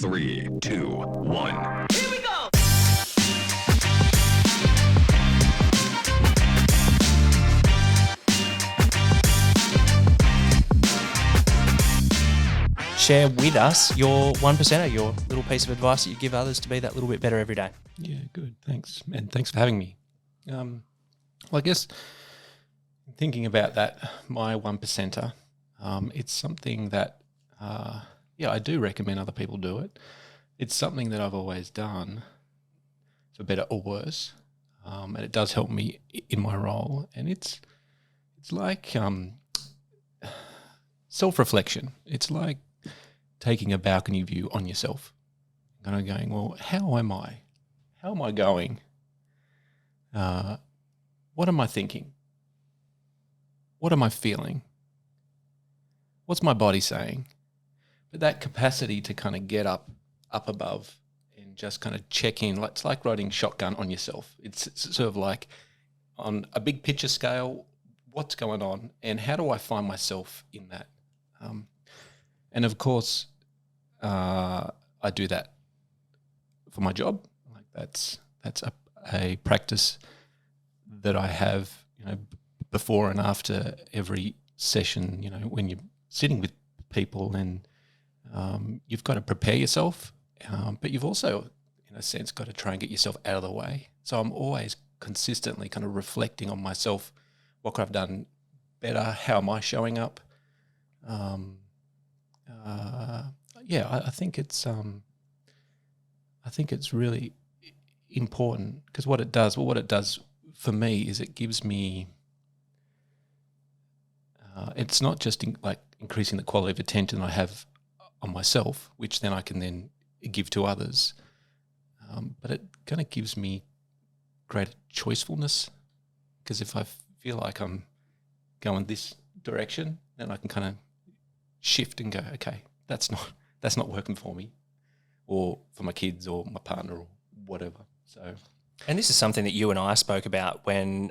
3, 2, 1. Here we go! Share with us your 1%er, your little piece of advice that you give others to be that little bit better every day. Yeah, good. Thanks. And thanks for having me. Well, I guess thinking about that, my 1%er, it's something that, I do recommend other people do it. It's something that I've always done, for better or worse, and it does help me in my role. And it's like self-reflection. It's like taking a balcony view on yourself, kind of going, well, how am I? How am I going? What am I thinking? What am I feeling? What's my body saying? But that capacity to kind of get up above and just kind of check in, it's like riding shotgun on yourself. It's sort of like on a big picture scale, what's going on and how do I find myself in that? And of course, I do that for my job. Like that's a practice that I have, before and after every session, when you're sitting with people and you've got to prepare yourself, but you've also, in a sense, got to try and get yourself out of the way. So I'm always consistently kind of reflecting on myself. What could I have done better? How am I showing up? I think it's really important because what it does for me is it gives me. It's not just increasing the quality of attention I have on myself, which then I can then give to others, but it kind of gives me greater choicefulness because if I feel like I'm going this direction, then I can kind of shift and go, okay, that's not working for me or for my kids or my partner or whatever. So. And this is something that you and I spoke about when,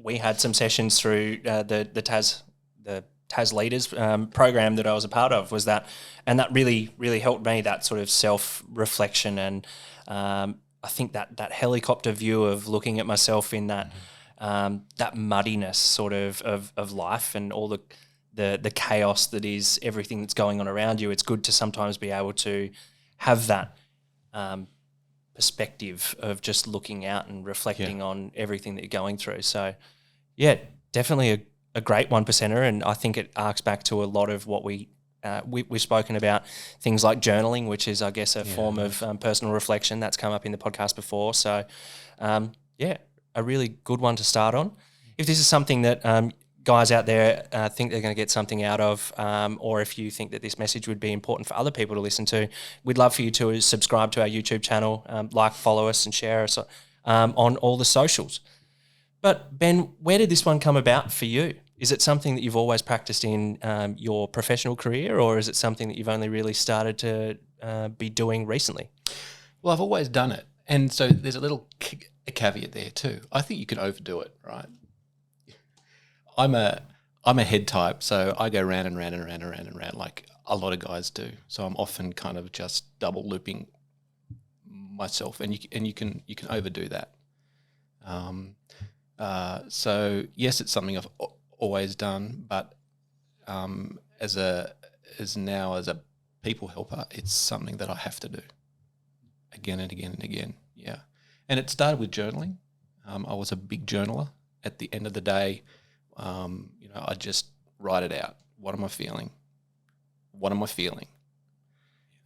we had some sessions through the TAS Leaders program that I was a part of. And that really, really helped me. That sort of self-reflection, and I think that helicopter view of looking at myself in that that muddiness sort of life and all the chaos that is everything that's going on around you. It's good to sometimes be able to have that. Perspective of just looking out and reflecting on everything that you're going through. So, definitely a great 1%er, and I think it arcs back to a lot of what we've spoken about, things like journaling, which is, I guess, a form of personal reflection that's come up in the podcast before. So, a really good one to start on. If this is something that guys out there think they're going to get something out of, or if you think that this message would be important for other people to listen to, we'd love for you to subscribe to our YouTube channel, follow us and share us on all the socials. But Ben, where did this one come about for you? Is it something that you've always practiced in your professional career, or is it something that you've only really started to be doing recently? Well, I've always done it. And so there's a little caveat there too. I think you can overdo it, right? I'm a head type, so I go round and round and round and round and round like a lot of guys do. So I'm often kind of just double looping myself, and you can overdo that. So yes, it's something I've always done, but as a people helper, it's something that I have to do again and again and again. Yeah, and it started with journaling. I was a big journaler. At the end of the day. I just write it out. What am I feeling? What am I feeling?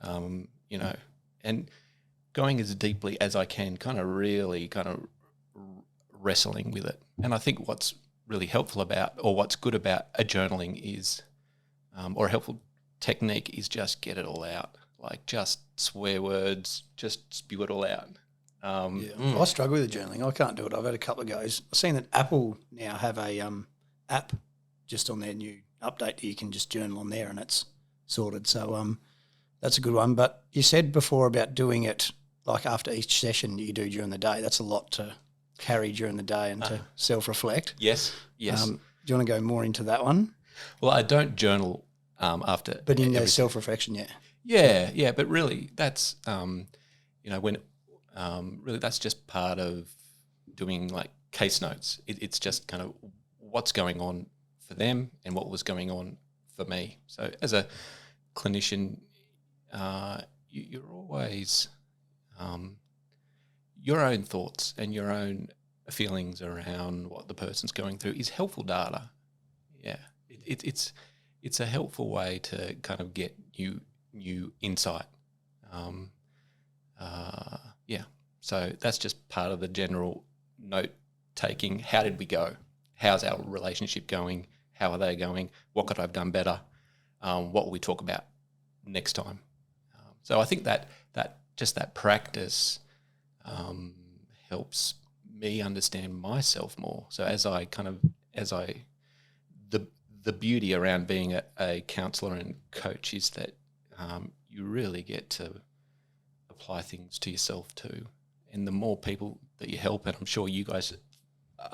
And going as deeply as I can, really wrestling with it. And I think what's really helpful what's good about a journaling is, or a helpful technique is just get it all out. Like just swear words, just spew it all out. I struggle with the journaling. I can't do it. I've had a couple of goes. I've seen that Apple now have a app just on their new update that you can just journal on there and it's sorted. So that's a good one. But you said before about doing it like after each session you do during the day. That's a lot to carry during the day and to self-reflect. Yes. Do you want to go more into that one? Well, I don't journal after. But in the self-reflection, Yeah, but really that's when really that's just part of doing like case notes. It's just kind of what's going on for them and what was going on for me. So as a clinician, you're always your own thoughts and your own feelings around what the person's going through is helpful data. Yeah, it's a helpful way to kind of get new insight. So that's just part of the general note taking. How did we go? How's our relationship going? How are they going? What could I have done better? What will we talk about next time? So I think that practice helps me understand myself more. So the beauty around being a counsellor and coach is that you really get to apply things to yourself too. And the more people that you help, and I'm sure you guys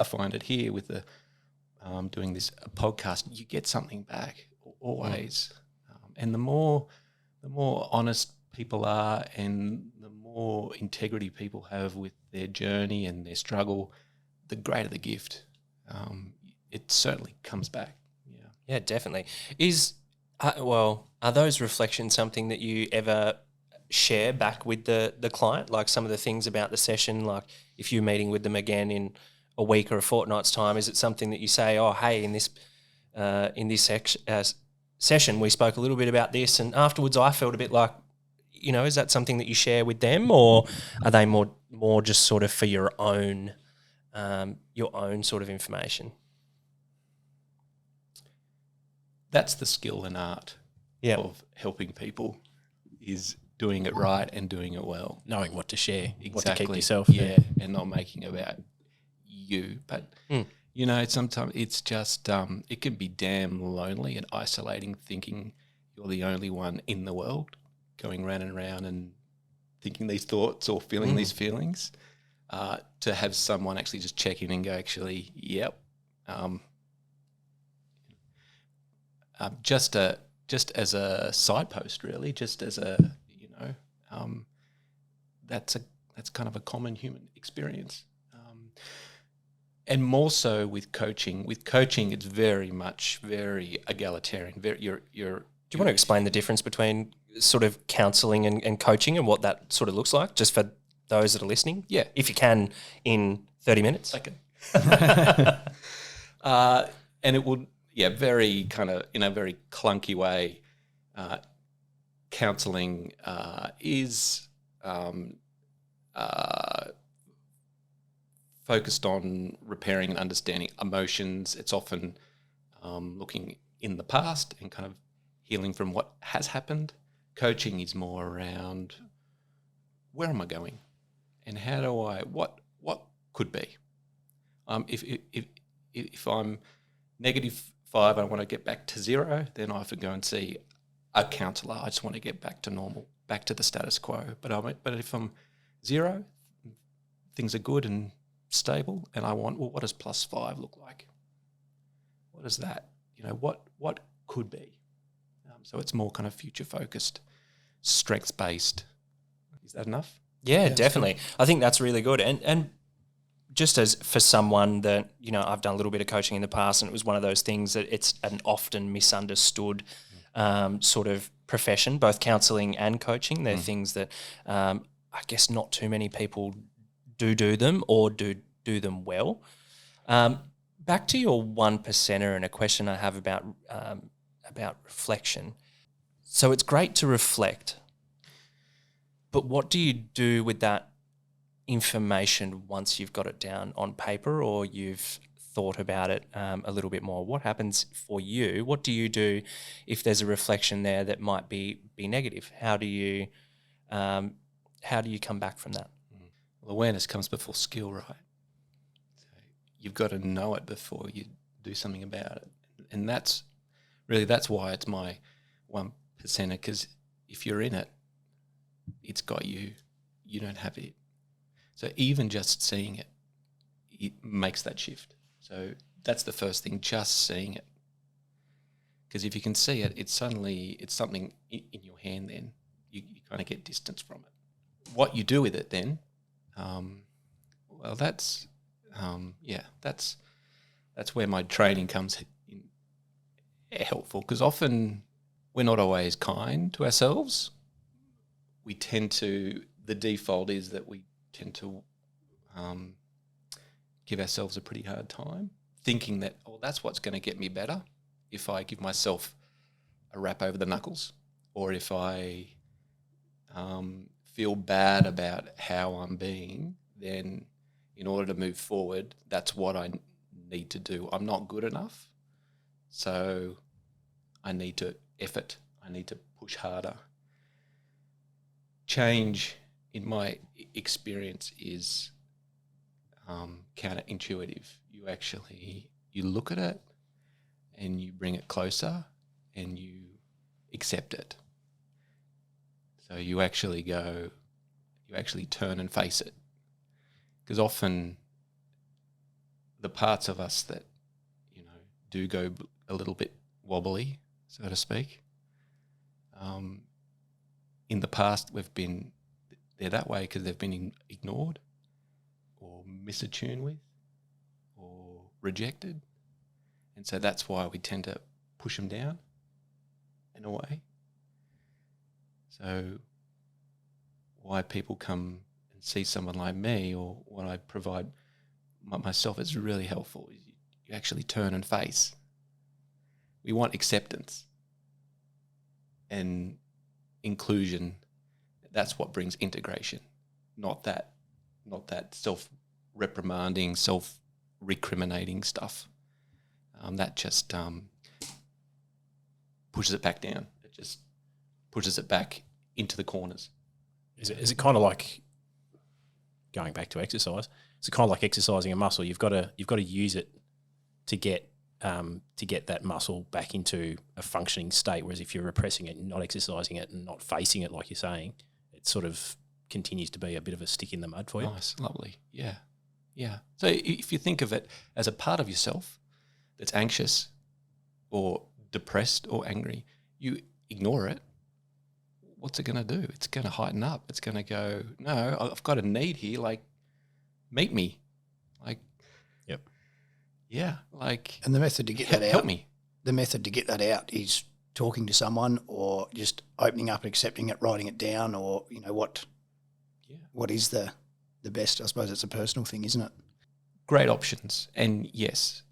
find it here with the doing this podcast, you get something back always. And the more honest people are, and the more integrity people have with their journey and their struggle, the greater the gift. It certainly comes back. Yeah, definitely. Are those reflections something that you ever share back with the client? Like some of the things about the session, like if you're meeting with them again in a week or a fortnight's time, is it something that you say, oh, hey, in this session we spoke a little bit about this, and afterwards I felt a bit like, is that something that you share with them, or are they more just sort of for your own sort of information? That's the skill and art of helping people, is doing it right and doing it well. Knowing what to share, Exactly. what to keep yourself. Yeah, and not making it about you. But, sometimes it's just, it can be damn lonely and isolating thinking you're the only one in the world going round and round and thinking these thoughts or feeling these feelings. To have someone actually just check in and go, actually, yep. Just as a side post, really, just as a that's kind of a common human experience, and more so with coaching. With coaching, it's very egalitarian. Do you want to explain the difference between sort of counselling and coaching and what that sort of looks like, just for those that are listening? Yeah, if you can, in 30 minutes. I can. And it would. Yeah, very kind of in a very clunky way, counselling is focused on repairing and understanding emotions. It's often looking in the past and kind of healing from what has happened. Coaching is more around where am I going, and how do I what could be. If I'm -5 and I want to get back to 0, then I have to go and see a counsellor. I just want to get back to normal, back to the status quo. But if I'm 0, things are good and stable, and I want, what does +5 look like? What is that? What could be? So it's more kind of future focused, strengths based. Is that enough? Yeah, definitely. I think that's really good. And just as for someone that, I've done a little bit of coaching in the past, and it was one of those things that it's an often misunderstood sort of profession, both counselling and coaching. They're things that I guess not too many people do them or do them well. Back to your 1%er and a question I have about reflection. So it's great to reflect, but what do you do with that information once you've got it down on paper or you've thought about it a little bit more? What happens for you? What do you do if there's a reflection there that might be negative? How do you come back from that? Well, awareness comes before skill, right? So you've got to know it before you do something about it, and that's why it's my 1%er, because if you're in it, it's got you. You don't have it. So even just seeing it, it makes that shift. So that's the first thing, just seeing it. Because if you can see it, it's something in your hand then. you kind of get distance from it. What you do with it then, well, that's where my training comes in helpful, because often we're not always kind to ourselves. We tend to, the default is that we tend to give ourselves a pretty hard time, thinking that, oh, that's what's going to get me better. If I give myself a rap over the knuckles, or if I feel bad about how I'm being, then in order to move forward, that's what I need to do. I'm not good enough, so I need to effort. I need to push harder. Change, in my experience, is counterintuitive. You look at it and you bring it closer and you accept it. So you actually turn and face it. Because often the parts of us that, do go a little bit wobbly, so to speak, in the past they're that way because they've been ignored or misattuned with or rejected. And so that's why we tend to push them down in a way. So why people come and see someone like me, or what I provide myself, is really helpful. You actually turn and face. We want acceptance and inclusion. That's what brings integration, not that self-reprimanding, self-recriminating stuff. That just pushes it back down. It just pushes it back into the corners. Is it kind of like, going back to exercise, it's kind of like exercising a muscle? You've got to use it to get that muscle back into a functioning state. Whereas if you're repressing it, not exercising it, and not facing it, like you're saying, it sort of continues to be a bit of a stick in the mud for you. Nice, lovely, yeah. So if you think of it as a part of yourself that's anxious or depressed or angry, you ignore it, what's it going to do? It's going to heighten up. It's going to go, no, I've got a need here, like, meet me. Like, yep. Yeah, like... And the method to get that out... Help me. The method to get that out is talking to someone, or just opening up and accepting it, writing it down, or, what is the best? I suppose it's a personal thing, isn't it? Great options. And yes,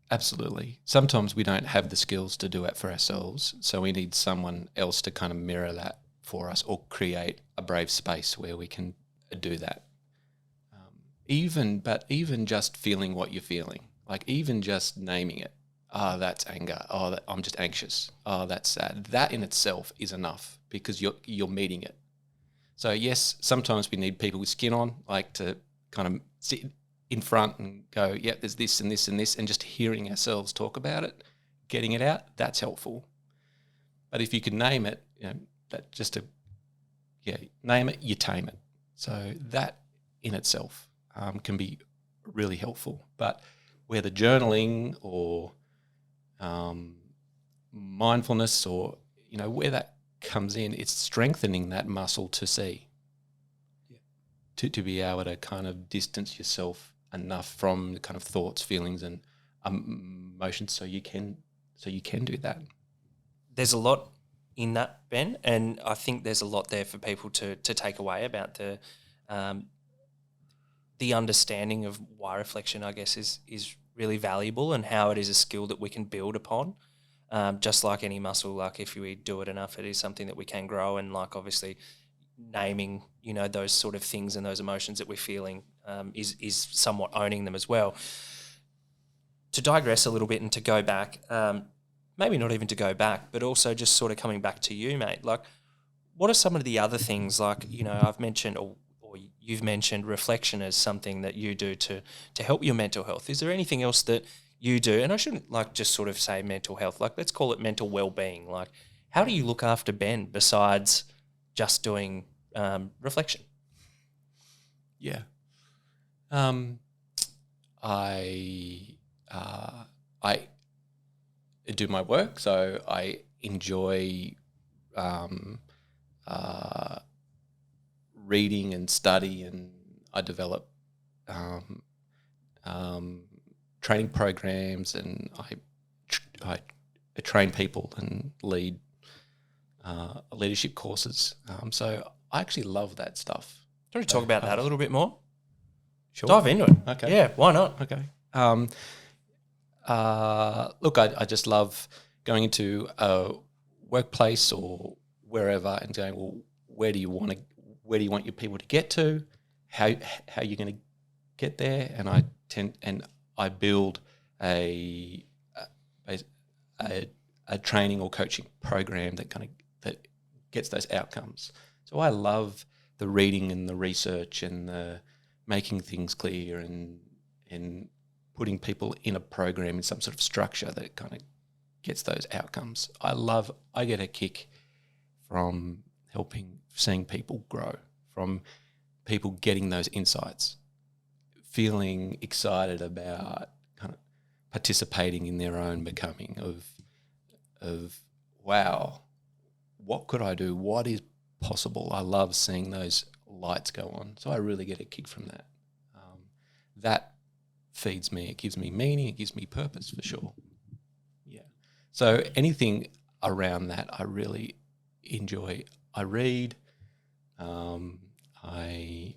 absolutely. Sometimes we don't have the skills to do it for ourselves, so we need someone else to kind of mirror that for us, or create a brave space where we can do that. Even just feeling what you're feeling, like even just naming it. That's anger. I'm just anxious. That's sad. That in itself is enough, because you're meeting it. So yes, sometimes we need people with skin on, like to kind of sit in front and go, yeah, there's this and this and this, and just hearing ourselves talk about it, getting it out, that's helpful. But if you can name it, name it, you tame it. So that in itself can be really helpful. But where the journaling or mindfulness, or where that comes in, it's strengthening that muscle to see, to be able to kind of distance yourself enough from the kind of thoughts, feelings, and emotions, so you can do that. There's a lot in that, Ben, and I think there's a lot there for people to take away about the understanding of why reflection, I guess, is really valuable, and how it is a skill that we can build upon. Just like any muscle, like if we do it enough, it is something that we can grow. And like obviously naming, those sort of things and those emotions that we're feeling is somewhat owning them as well. To digress a little bit and to go back, maybe not even to go back, but also just sort of coming back to you, mate. Like, what are some of the other things, like, I've mentioned or you've mentioned reflection as something that you do to help your mental health. Is there anything else that you do? And I shouldn't just sort of say mental health, let's call it mental well-being. Like, how do you look after Ben besides just doing reflection? Yeah. I do my work, so I enjoy reading and study, and I develop training programs, and I train people and lead leadership courses. So I actually love that stuff. Do you want to talk about that a little bit more? Sure. Dive into it. Okay. Yeah, why not? Okay. Look, I just love going into a workplace or wherever and going, well, where do you want your people to get to? How are you going to get there? And I build a training or coaching program that gets those outcomes. So I love the reading and the research and the making things clear and putting people in a program in some sort of structure that kind of gets those outcomes. I get a kick from seeing people grow, from people getting those insights, feeling excited about kind of participating in their own becoming of wow, what could I do? What is possible? I love seeing those lights go on. So I really get a kick from that. That feeds me. It gives me meaning. It gives me purpose for sure. Yeah. So anything around that I really enjoy. I read. I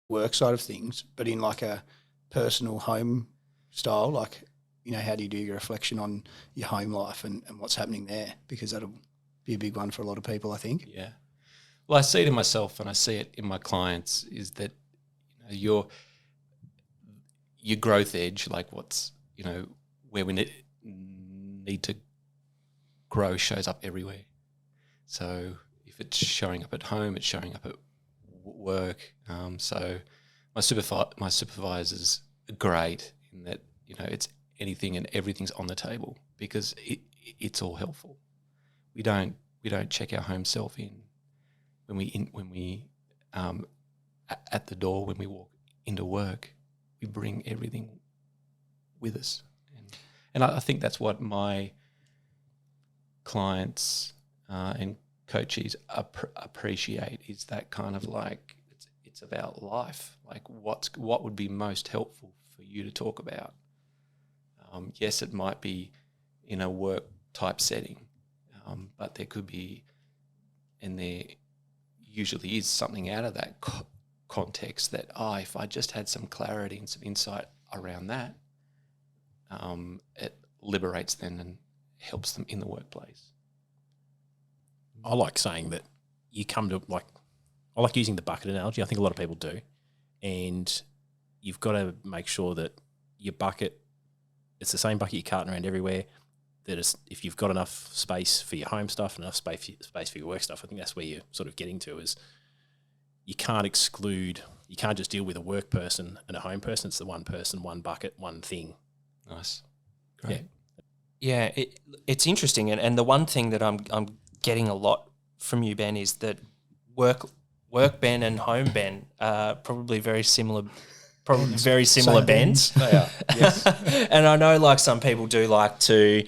work side of things, but in like a personal home style, like, how do you do your reflection on your home life and what's happening there? Because that'll be a big one for a lot of people, I think. Yeah. Well, I see it in myself and I see it in my clients is that your growth edge, like what's, where we need to grow shows up everywhere. So if it's showing up at home, it's showing up at work. So my supervisor's great in that, it's anything and everything's on the table because it's all helpful. We don't check our home self in when we at the door when we walk into work. We bring everything with us, and I think that's what my clients and coaches appreciate is that kind of like it's about life. Like what would be most helpful for you to talk about. Yes, it might be in a work type setting, but there could be, and there usually is something out of that context that, if I just had some clarity and some insight around that, it liberates them and helps them in the workplace. I like saying that you come to I like using the bucket analogy. I think a lot of people do. And you've got to make sure that your bucket, it's the same bucket you're carting around everywhere. That if you've got enough space for your home stuff and enough space for your work stuff, I think that's where you're sort of getting to is you can't just deal with a work person and a home person. It's the one person, one bucket, one thing. Nice. Great. Yeah, it's interesting. And the one thing that I'm getting a lot from you, Ben, is that work work Ben and home Ben are probably very similar. Probably very similar bends. They are. Yes. And I know like some people do like to,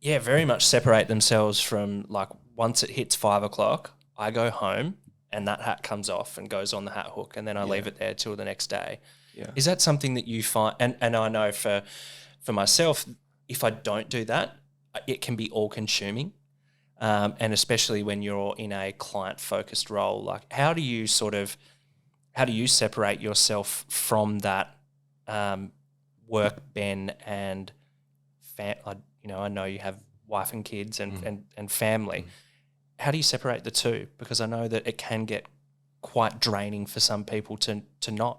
very much separate themselves from like once it hits 5 o'clock, I go home and that hat comes off and goes on the hat hook and then I leave it there till the next day. Yeah. Is that something that you find, and I know for myself, if I don't do that, it can be all consuming. And especially when you're in a client focused role, like how do you separate yourself from that work, Ben, and I know you have wife and kids and family. How do you separate the two? Because I know that it can get quite draining for some people to not.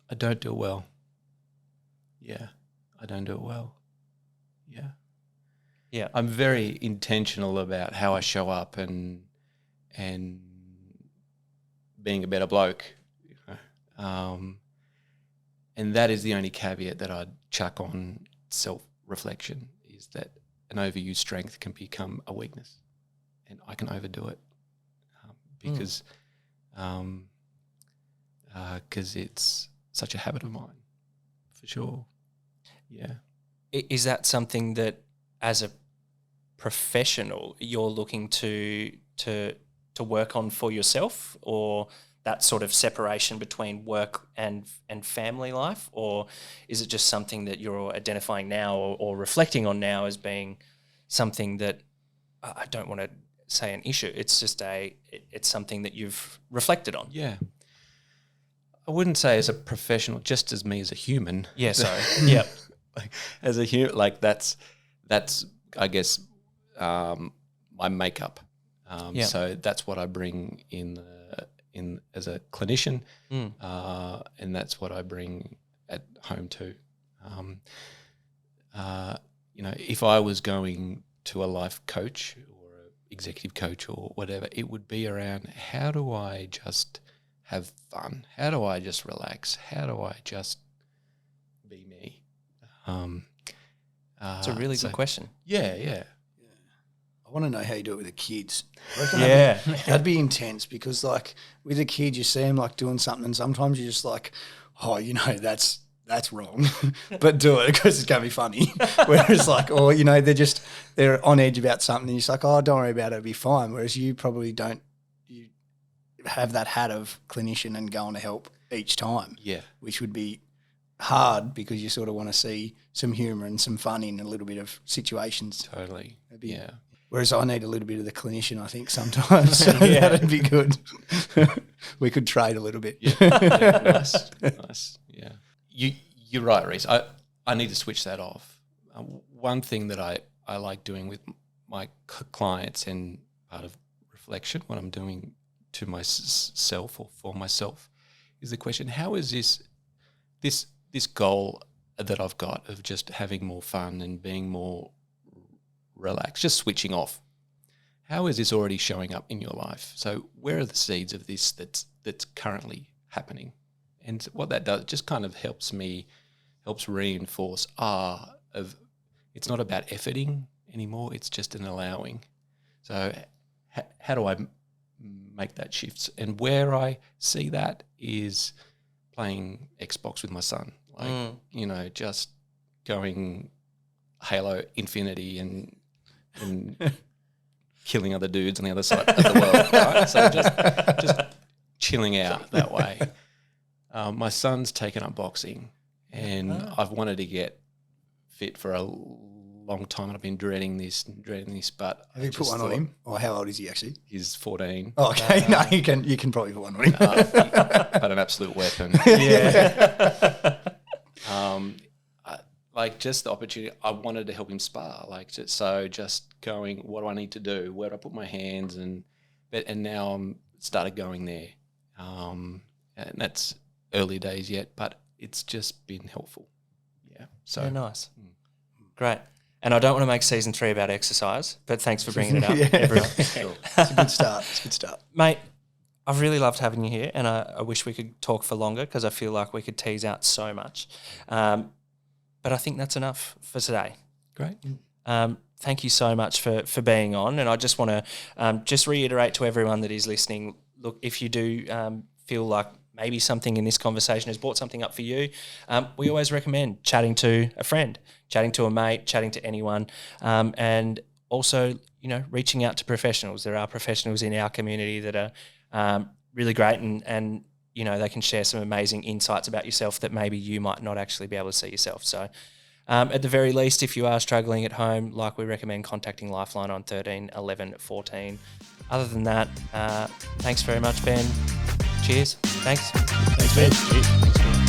I don't do it well. Yeah, I don't do it well. Yeah. Yeah. I'm very intentional about how I show up and being a better bloke. And that is the only caveat that I'd chuck on self-reflection, is that an overused strength can become a weakness and I can overdo it because it's such a habit of mine, for sure. Yeah. Is that something that as a professional you're looking to work on for yourself, or that sort of separation between work and family life, or is it just something that you're identifying now or reflecting on now as being something that I don't want to say an issue, it's just it's something that you've reflected on? Yeah. I wouldn't say as a professional, just as me as a human. Yeah, sorry. Yeah. Like as a human, like that's I guess my makeup. So that's what I bring in as a clinician, and that's what I bring at home too. If I was going to a life coach or an executive coach or whatever, it would be around how do I just have fun? How do I just relax? How do I just be me? It's a really good question. Yeah. I want to know how you do it with the kids. Yeah. That'd be intense because, like, with a kid, you see them like doing something, and sometimes you're just like, oh, that's wrong, but do it because it's going to be funny. Whereas, like, or they're on edge about something, and you're just like, oh, don't worry about it, it'll be fine. Whereas you probably don't. You have that hat of clinician and going to help each time. Yeah, which would be hard because you sort of want to see some humour and some fun in a little bit of situations. Totally. Yeah. Whereas I need a little bit of the clinician, I think, sometimes. That'd be good. We could trade a little bit. Yeah. Nice. Yeah. You're right, Reece. I need to switch that off. One thing that I like doing with my clients and part of reflection, what I'm doing to myself or for myself, is the question, how is this goal that I've got of just having more fun and being more relaxed, just switching off, how is this already showing up in your life? So where are the seeds of this that's currently happening? And what that does, just kind of helps reinforce it's not about efforting anymore, it's just an allowing. So how do I make that shift? And where I see that is playing Xbox with my son, like, just going Halo Infinity and killing other dudes on the other side of the world, right? So just chilling out that way. My son's taken up boxing, and I've wanted to get fit for a long time, and I've been dreading this. But have you put one on him? Or how old is he actually? He's 14. Oh, okay. No, you can probably put one on him. But an absolute weapon. Yeah. Like just the opportunity, I wanted to help him spar. Just going, what do I need to do? Where do I put my hands? And now I'm started going there. And that's early days yet, but it's just been helpful. Yeah. So nice. Great. And I don't want to make season 3 about exercise, but thanks for bringing it up, Yeah. everyone. Sure. It's a good start. Mate, I've really loved having you here, and I wish we could talk for longer because I feel like we could tease out so much. But I think that's enough for today. Great. thank you so much for being on. And I just want to just reiterate to everyone that is listening, look, if you do feel like maybe something in this conversation has brought something up for you, we always recommend chatting to a friend, chatting to a mate, chatting to anyone, and also, reaching out to professionals. There are professionals in our community that are really great and they can share some amazing insights about yourself that maybe you might not actually be able to see yourself. So at the very least, if you are struggling at home, like, we recommend contacting Lifeline on 13 11 14. Other than that, thanks very much, Ben. Cheers. Thanks. Thanks, Ben. Cheers. Thanks, Ben.